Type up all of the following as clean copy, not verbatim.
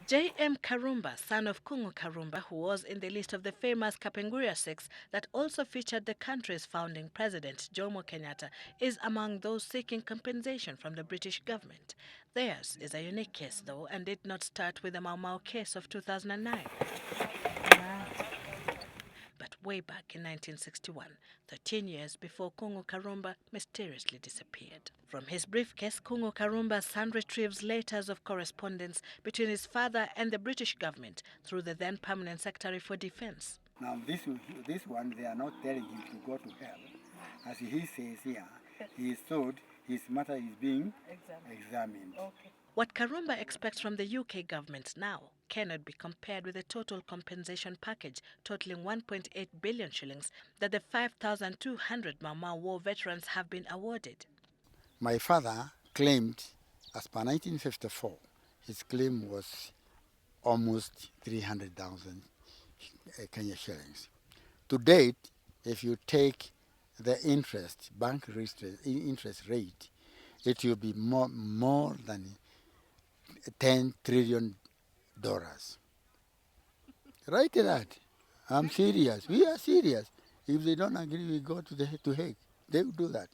J.M. Karumba, son of Kung'u Karumba, who was in the list of the famous Kapenguria Six that also featured the country's founding president, Jomo Kenyatta, is among those seeking compensation from the British government. Theirs is a unique case, though, and did not start with the Mau Mau case of 2009. But way back in 1961, 13 years before Kung'u Karumba mysteriously disappeared. From his briefcase, Kung'u Karumba's son retrieves letters of correspondence between his father and the British government through the then Permanent Secretary for Defense. Now this one, they are not telling him to go to hell. As he says here, he is told his matter is being examined. Okay. What Karumba expects from the UK government now cannot be compared with the total compensation package totaling 1.8 billion shillings that the 5,200 Mau Mau war veterans have been awarded. My father claimed, as per 1954, his claim was almost 300,000 Kenya shillings. To date, if you take the interest, bank interest rate, it will be more than $10 trillion. Write that. I'm serious. We are serious. If they don't agree, we go to Hague. They will do that.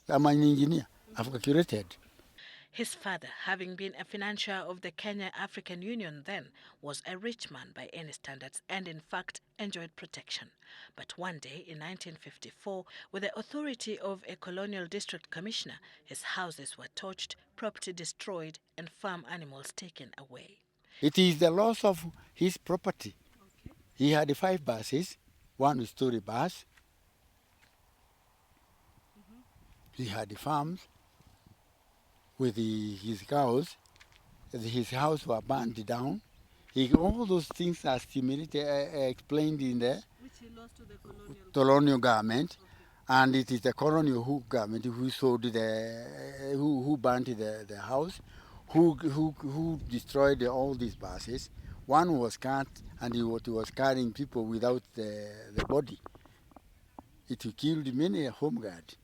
I'm an engineer. I've calculated. His father, having been a financier of the Kenya African Union then, was a rich man by any standards and in fact enjoyed protection. But one day in 1954, with the authority of a colonial district commissioner, his houses were torched, property destroyed and farm animals taken away. It is the loss of his property. Okay. He had 5 buses, 1-story bus. He had farms with his cows. His house was burned down. All those things are explained in the which he lost to the colonial government. Okay. And it is the colonial government who sold who burnt the house, who destroyed all these buses. One was cut, and he was carrying people without the body. It killed many a home guard.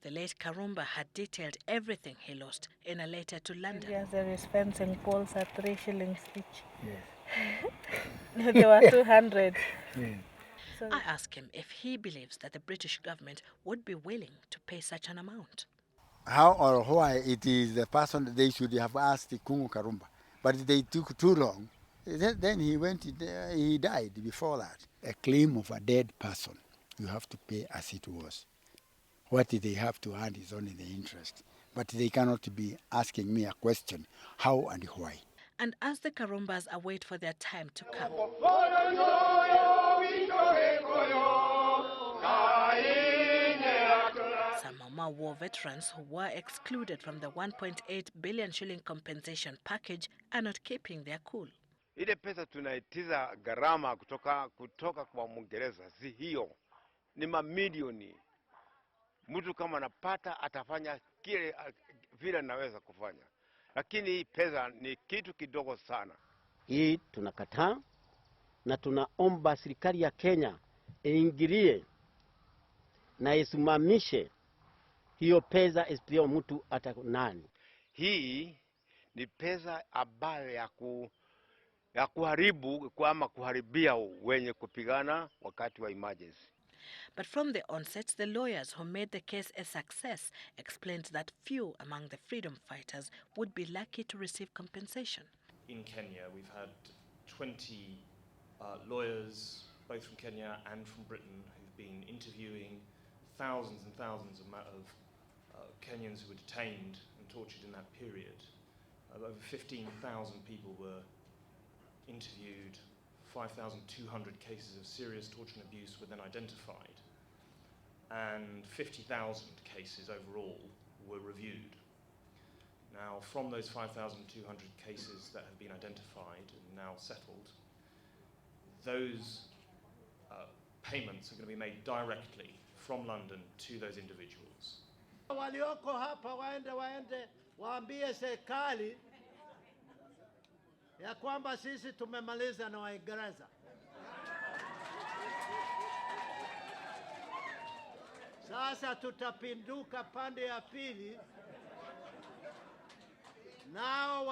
The late Karumba had detailed everything he lost in a letter to London. Yes, there is fencing poles at 3 shillings each. Yes. There were 200. Yes. So I asked him if he believes that the British government would be willing to pay such an amount. How or why it is the person they should have asked Kung'u Karumba, but they took too long. Then he died before that. A claim of a dead person, you have to pay as it was. What they have to earn is only the interest. But they cannot be asking me a question, how and why. And as the Karumbas await for their time to come, some Mau Mau war veterans who were excluded from the 1.8 billion shilling compensation package are not keeping their cool. Ile pesa tunaitiza gharama kutoka kwa Mwingereza, si hiyo. Ni mamilioni. Mtu kama anapata atafanya kile vile anaweza kufanya. Lakini hii pesa ni kitu kidogo sana. Hii tunakataa na tunaomba serikali ya Kenya iingilie na isimamishe hiyo pesa isipio mtu hata nani. Hii ni pesa ambayo ya kuharibu ama kuharibia wenye kupigana wakati wa emergency. But from the onset, the lawyers who made the case a success explained that few among the freedom fighters would be lucky to receive compensation. In Kenya, we've had 20 lawyers, both from Kenya and from Britain, who've been interviewing thousands and thousands of Kenyans who were detained and tortured in that period. Over 15,000 people were interviewed. 5,200 cases of serious torture and abuse were then identified, and 50,000 cases overall were reviewed. Now, from those 5,200 cases that have been identified and now settled, those payments are going to be made directly from London to those individuals. Walioko hapa waende waambie serikali ya kwamba sisi tumemaliza na Waingereza. Sasa tutapinduka pande ya pili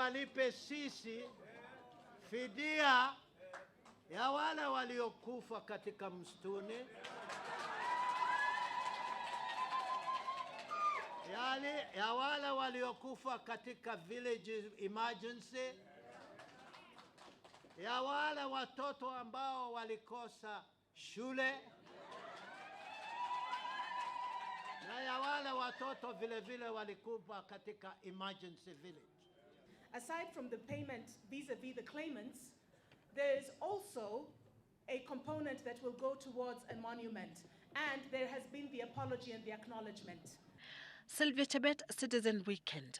walipe sisi fidia ya wale waliokufa katika msituni, ya wale waliokufa katika village emergency, ya wale watoto ambao walikosa shule, na ya wale watoto vile vile walikufa katika emergency village. Aside from the payment vis-a-vis the claimants, there is also a component that will go towards a monument, and there has been the apology and the acknowledgement. Sylvia Chebet, Citizen Weekend.